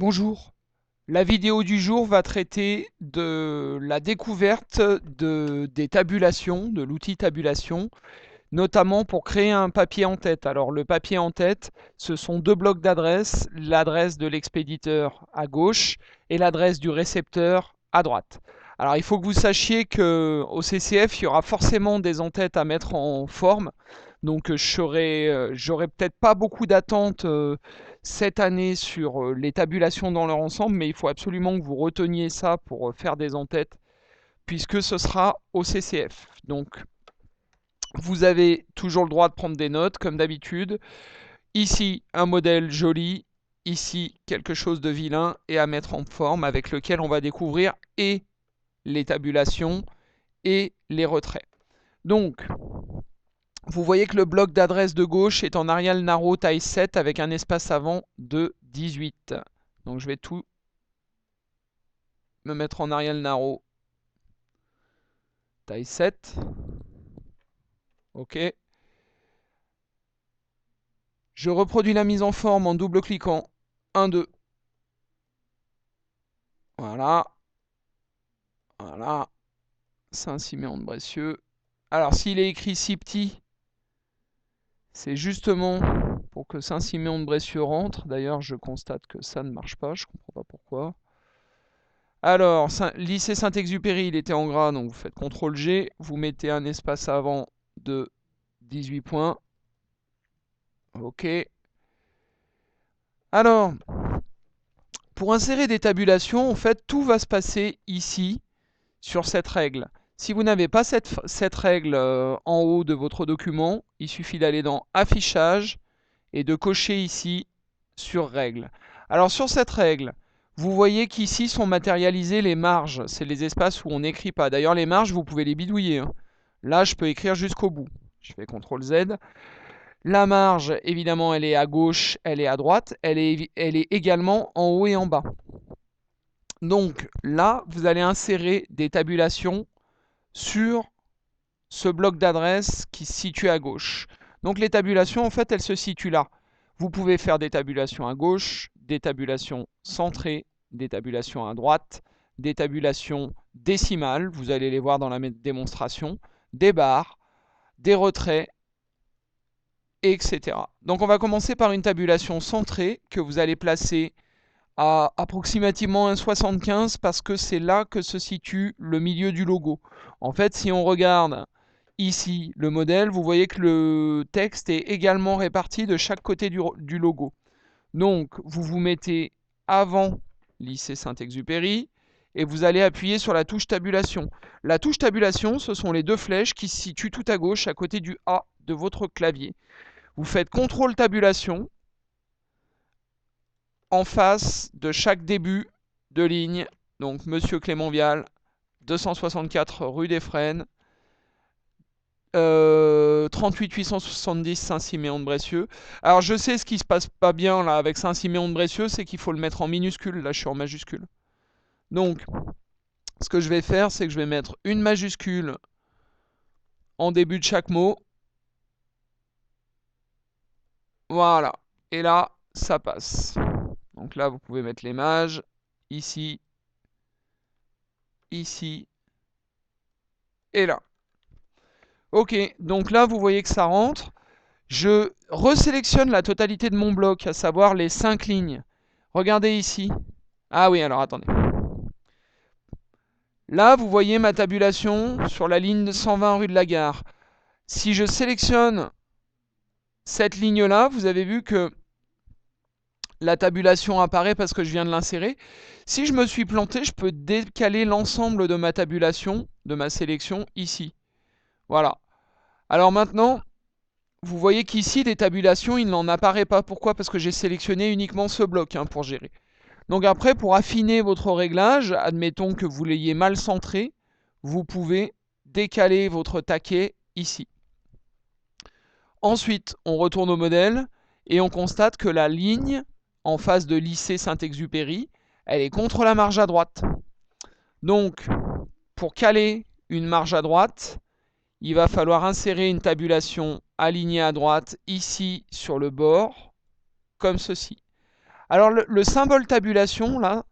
Bonjour. La vidéo du jour va traiter de la découverte des tabulations, de l'outil tabulation, notamment pour créer un papier en tête. Alors le papier en tête, ce sont deux blocs d'adresses, l'adresse de l'expéditeur à gauche et l'adresse du récepteur à droite. Alors il faut que vous sachiez qu'au CCF, il y aura forcément des en-têtes à mettre en forme. Donc j'aurai peut-être pas beaucoup d'attentes cette année sur les tabulations dans leur ensemble, mais il faut absolument que vous reteniez ça pour faire des en-têtes, puisque ce sera au CCF. Donc vous avez toujours le droit de prendre des notes, comme d'habitude. Ici, un modèle joli. Ici, quelque chose de vilain et à mettre en forme, avec lequel on va découvrir et les tabulations et les retraits. Donc, vous voyez que le bloc d'adresse de gauche est en Arial Narrow taille 7 avec un espace avant de 18. Donc je vais tout me mettre en Arial Narrow taille 7. OK. Je reproduis la mise en forme en double-cliquant 1, 2. Voilà. Voilà. Saint-Siméon de Brécieux. Alors s'il est écrit si petit, c'est justement pour que Saint-Siméon de Brécieux rentre. D'ailleurs, je constate que ça ne marche pas. Je ne comprends pas pourquoi. Alors, lycée Saint-Exupéry, il était en gras, donc vous faites CTRL-G, vous mettez un espace avant de 18 points. OK. Alors, pour insérer des tabulations, en fait, tout va se passer ici, sur cette règle. Si vous n'avez pas cette règle en haut de votre document, il suffit d'aller dans Affichage et de cocher ici sur Règle. Alors, sur cette règle, vous voyez qu'ici sont matérialisées les marges. C'est les espaces où on n'écrit pas. D'ailleurs, les marges, vous pouvez les bidouiller, hein. Là, je peux écrire jusqu'au bout. Je fais CTRL Z. La marge, évidemment, elle est à gauche, elle est à droite. Elle est également en haut et en bas. Donc là, vous allez insérer des tabulations sur ce bloc d'adresse qui se situe à gauche. Donc les tabulations, en fait, elles se situent là. Vous pouvez faire des tabulations à gauche, des tabulations centrées, des tabulations à droite, des tabulations décimales, vous allez les voir dans la démonstration, des barres, des retraits, etc. Donc on va commencer par une tabulation centrée que vous allez placer à approximativement 1,75 parce que c'est là que se situe le milieu du logo. En fait, si on regarde ici le modèle, vous voyez que le texte est également réparti de chaque côté du logo. Donc, vous vous mettez avant lycée Saint-Exupéry et vous allez appuyer sur la touche tabulation. La touche tabulation, ce sont les deux flèches qui se situent tout à gauche à côté du A de votre clavier. Vous faites CTRL tabulation en face de chaque début de ligne. Donc, Monsieur Clément Vial, 264 rue des Frênes, 38 870 Saint-Siméon de Brécieux. Alors je sais ce qui se passe pas bien là avec Saint-Siméon de Brécieux, c'est qu'il faut le mettre en minuscule. Là je suis en majuscule. Donc ce que je vais faire, c'est que je vais mettre une majuscule en début de chaque mot. Voilà. Et là, ça passe. Donc là, vous pouvez mettre les mages. Ici. Ici. Et là. Ok. Donc là, vous voyez que ça rentre. Je resélectionne la totalité de mon bloc, à savoir les 5 lignes. Regardez ici. Ah oui, alors attendez. Là, vous voyez ma tabulation sur la ligne 120 rue de la Gare. Si je sélectionne cette ligne-là, vous avez vu que la tabulation apparaît parce que je viens de l'insérer. Si je me suis planté, je peux décaler l'ensemble de ma tabulation, de ma sélection, ici. Voilà. Alors maintenant, vous voyez qu'ici, des tabulations, il n'en apparaît pas. Pourquoi? Parce que j'ai sélectionné uniquement ce bloc pour gérer. Donc après, pour affiner votre réglage, admettons que vous l'ayez mal centré, vous pouvez décaler votre taquet ici. Ensuite, on retourne au modèle et on constate que la ligne en face de lycée Saint-Exupéry, elle est contre la marge à droite. Donc, pour caler une marge à droite, il va falloir insérer une tabulation alignée à droite ici sur le bord, comme ceci. Alors le symbole tabulation, là,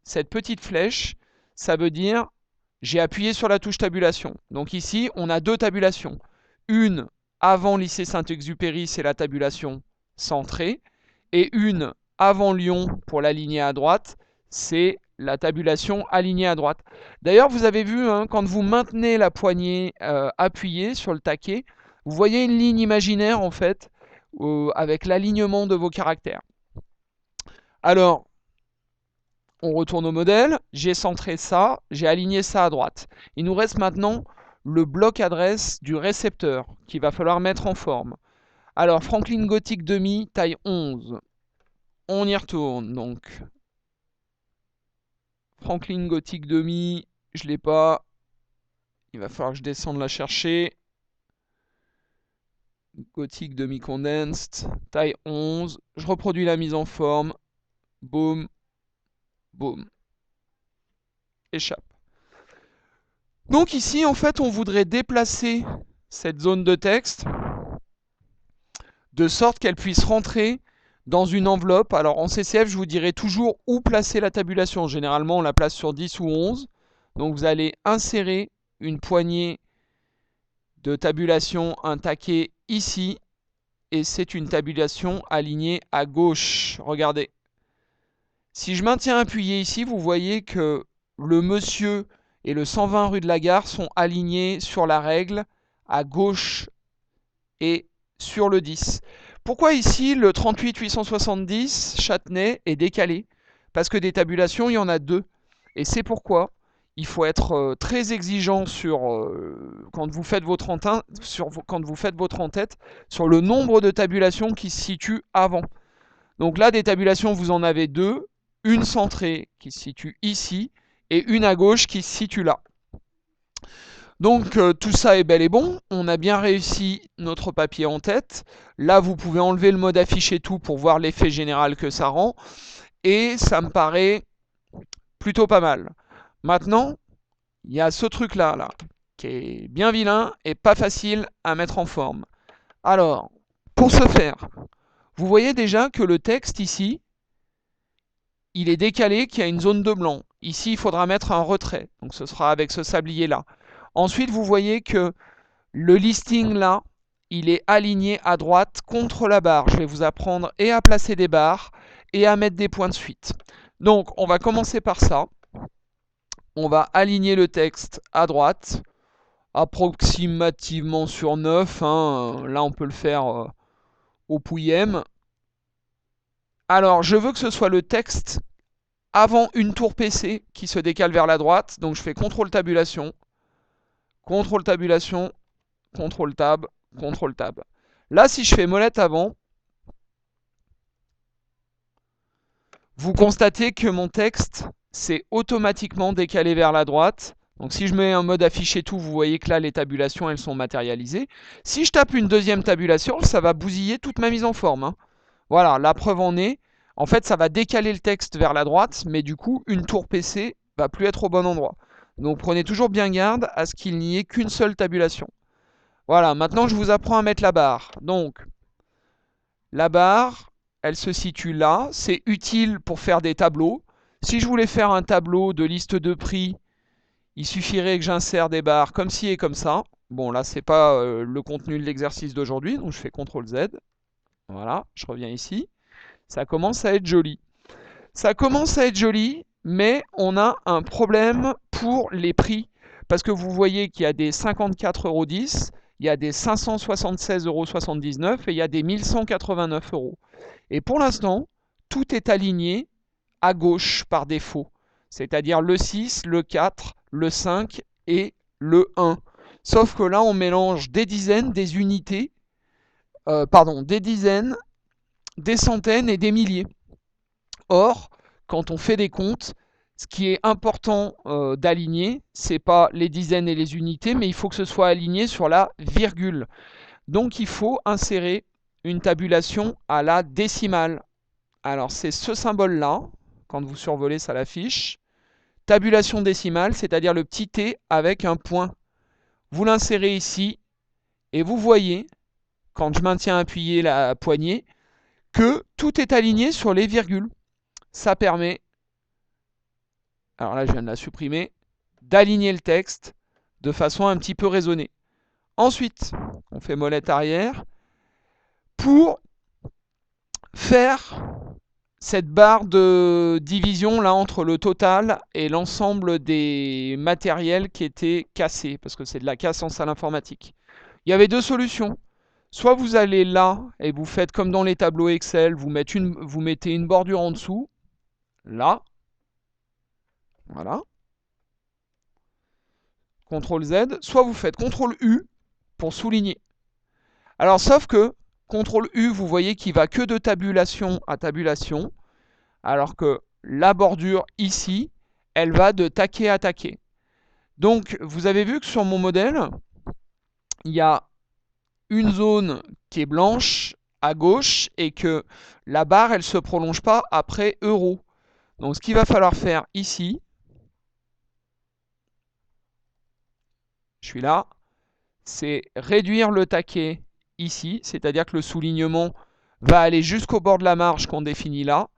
cette petite flèche, ça veut dire j'ai appuyé sur la touche tabulation. Donc ici, on a deux tabulations. Une avant lycée Saint-Exupéry, c'est la tabulation centrée. Et une avant Lyon, pour l'aligner à droite, c'est la tabulation alignée à droite. D'ailleurs, vous avez vu, hein, quand vous maintenez la poignée appuyée sur le taquet, vous voyez une ligne imaginaire, en fait, avec l'alignement de vos caractères. Alors, on retourne au modèle, j'ai centré ça, j'ai aligné ça à droite. Il nous reste maintenant le bloc adresse du récepteur qu'il va falloir mettre en forme. Alors, Franklin Gothic demi, taille 11. On y retourne donc. Franklin Gothic demi, je l'ai pas. Il va falloir que je descende la chercher. Gothic demi condensed, taille 11. Je reproduis la mise en forme. Boum, boum. Échappe. Donc ici, en fait, on voudrait déplacer cette zone de texte de sorte qu'elle puisse rentrer dans une enveloppe. Alors en CCF, je vous dirai toujours où placer la tabulation. Généralement, on la place sur 10 ou 11. Donc vous allez insérer une poignée de tabulation, un taquet ici. Et c'est une tabulation alignée à gauche. Regardez. Si je maintiens appuyé ici, vous voyez que le monsieur et le 120 rue de la Gare sont alignés sur la règle à gauche et sur le 10. Pourquoi ici le 38 870 Châtenay est décalé? Parce que des tabulations, il y en a deux. Et c'est pourquoi il faut être très exigeant sur quand vous faites votre en-tête, sur le nombre de tabulations qui se situent avant. Donc là, des tabulations, vous en avez deux. Une centrée qui se situe ici et une à gauche qui se situe là. Donc tout ça est bel et bon, on a bien réussi notre papier en tête. Là, vous pouvez enlever le mode afficher tout pour voir l'effet général que ça rend. Et ça me paraît plutôt pas mal. Maintenant, il y a ce truc-là, là, qui est bien vilain et pas facile à mettre en forme. Alors, pour ce faire, vous voyez déjà que le texte ici, il est décalé, qu'il y a une zone de blanc. Ici, il faudra mettre un retrait. Donc ce sera avec ce sablier-là. Ensuite, vous voyez que le listing là, il est aligné à droite contre la barre. Je vais vous apprendre et à placer des barres et à mettre des points de suite. Donc, on va commencer par ça. On va aligner le texte à droite, approximativement sur 9. Hein. Là, on peut le faire au pouillem. Alors, je veux que ce soit le texte avant une tour PC qui se décale vers la droite. Donc, je fais CTRL tabulation. CTRL tabulation, CTRL tab, CTRL tab. Là, si je fais molette avant, vous constatez que mon texte s'est automatiquement décalé vers la droite. Donc si je mets un mode afficher tout, vous voyez que là, les tabulations, elles sont matérialisées. Si je tape une deuxième tabulation, ça va bousiller toute ma mise en forme. Hein. Voilà, la preuve en est. En fait, ça va décaler le texte vers la droite, mais du coup, une tour PC va plus être au bon endroit. Donc prenez toujours bien garde à ce qu'il n'y ait qu'une seule tabulation. Voilà, maintenant je vous apprends à mettre la barre. Donc, la barre, elle se situe là. C'est utile pour faire des tableaux. Si je voulais faire un tableau de liste de prix, il suffirait que j'insère des barres comme ci et comme ça. Bon, là, c'est pas le contenu de l'exercice d'aujourd'hui, donc je fais CTRL Z. Voilà, je reviens ici. Ça commence à être joli. Ça commence à être joli, mais on a un problème pour les prix. Parce que vous voyez qu'il y a des 54,10 €, il y a des 576,79 € et il y a des 1189 €. Et pour l'instant, tout est aligné à gauche par défaut. C'est-à-dire le 6, le 4, le 5 et le 1. Sauf que là, on mélange des dizaines, des unités, des dizaines, des centaines et des milliers. Or, quand on fait des comptes, ce qui est important d'aligner, c'est pas les dizaines et les unités, mais il faut que ce soit aligné sur la virgule. Donc il faut insérer une tabulation à la décimale. Alors c'est ce symbole-là, quand vous survolez, ça l'affiche. Tabulation décimale, c'est-à-dire le petit t avec un point. Vous l'insérez ici, et vous voyez, quand je maintiens appuyé la poignée, que tout est aligné sur les virgules. ça permet, alors là je viens de la supprimer, d'aligner le texte de façon un petit peu raisonnée. Ensuite, on fait molette arrière pour faire cette barre de division là entre le total et l'ensemble des matériels qui étaient cassés, parce que c'est de la casse en salle informatique. Il y avait deux solutions. Soit vous allez là et vous faites comme dans les tableaux Excel, vous mettez une bordure en dessous, là, voilà, CTRL Z, soit vous faites CTRL U pour souligner. Alors sauf que CTRL U, vous voyez qu'il va que de tabulation à tabulation, alors que la bordure ici, elle va de taquet à taquet. Donc vous avez vu que sur mon modèle, il y a une zone qui est blanche à gauche et que la barre, elle ne se prolonge pas après euro. Donc ce qu'il va falloir faire ici, je suis là, c'est réduire le taquet ici, c'est-à-dire que le soulignement va aller jusqu'au bord de la marge qu'on définit là,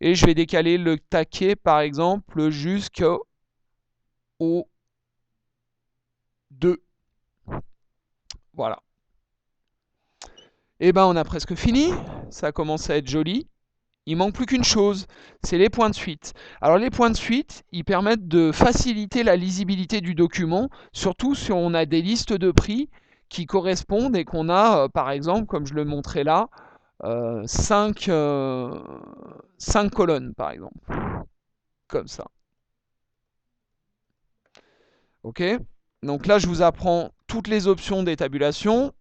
et je vais décaler le taquet par exemple jusqu'au 2. Voilà. Et ben on a presque fini, ça commence à être joli. Il manque plus qu'une chose, c'est les points de suite. Alors les points de suite, ils permettent de faciliter la lisibilité du document, surtout si on a des listes de prix qui correspondent et qu'on a, par exemple, comme je le montrais là, 5 colonnes, par exemple. Comme ça. OK? Donc là, je vous apprends toutes les options des tabulations.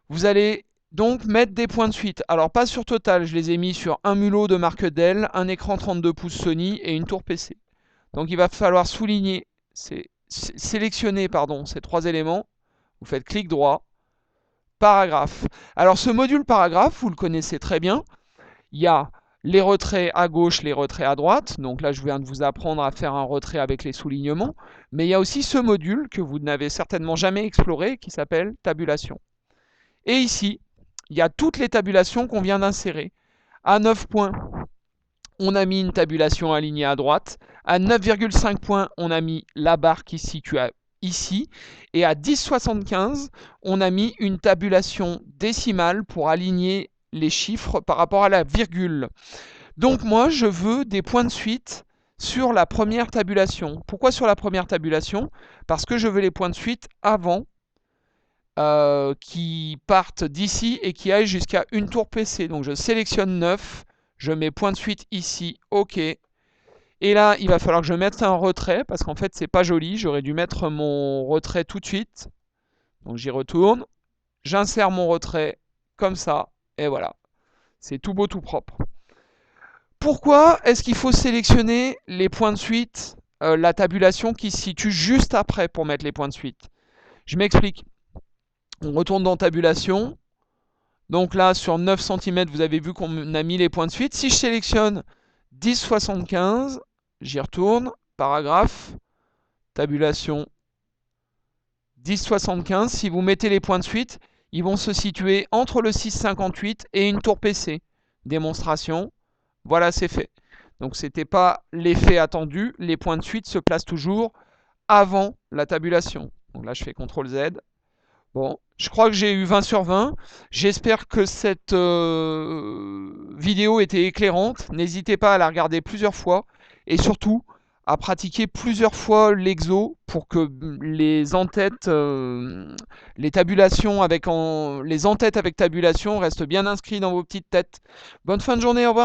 Vous allez donc mettre des points de suite. Alors pas sur Total, je les ai mis sur un mulot de marque Dell, un écran 32 pouces Sony et une tour PC. Donc il va falloir sélectionner ces trois éléments. Vous faites clic droit, paragraphe. Alors ce module paragraphe, vous le connaissez très bien. Il y a les retraits à gauche, les retraits à droite. Donc là, je viens de vous apprendre à faire un retrait avec les soulignements. Mais il y a aussi ce module que vous n'avez certainement jamais exploré qui s'appelle tabulation. Et ici, il y a toutes les tabulations qu'on vient d'insérer. À 9 points, on a mis une tabulation alignée à droite. À 9,5 points, on a mis la barre qui se situe ici. Et à 10,75, on a mis une tabulation décimale pour aligner les chiffres par rapport à la virgule. Donc moi, je veux des points de suite sur la première tabulation. Pourquoi sur la première tabulation? Parce que je veux les points de suite avant qui partent d'ici et qui aillent jusqu'à une tour PC. Donc je sélectionne 9, je mets point de suite ici, OK. Et là, il va falloir que je mette un retrait, parce qu'en fait, c'est pas joli. J'aurais dû mettre mon retrait tout de suite. Donc j'y retourne, j'insère mon retrait comme ça, et voilà. C'est tout beau, tout propre. Pourquoi est-ce qu'il faut sélectionner les points de suite, la tabulation qui se situe juste après pour mettre les points de suite? Je m'explique. On retourne dans tabulation. Donc là, sur 9 cm, vous avez vu qu'on a mis les points de suite. Si je sélectionne 10,75, j'y retourne, paragraphe, tabulation 10,75. Si vous mettez les points de suite, ils vont se situer entre le 6,58 et une tour PC. Démonstration, voilà, c'est fait. Donc ce n'était pas l'effet attendu. Les points de suite se placent toujours avant la tabulation. Donc là, je fais CTRL Z. Bon, je crois que j'ai eu 20 sur 20. J'espère que cette vidéo était éclairante. N'hésitez pas à la regarder plusieurs fois et surtout à pratiquer plusieurs fois l'exo pour que les en-têtes, les tabulations les en-têtes avec tabulation restent bien inscrits dans vos petites têtes. Bonne fin de journée, au revoir.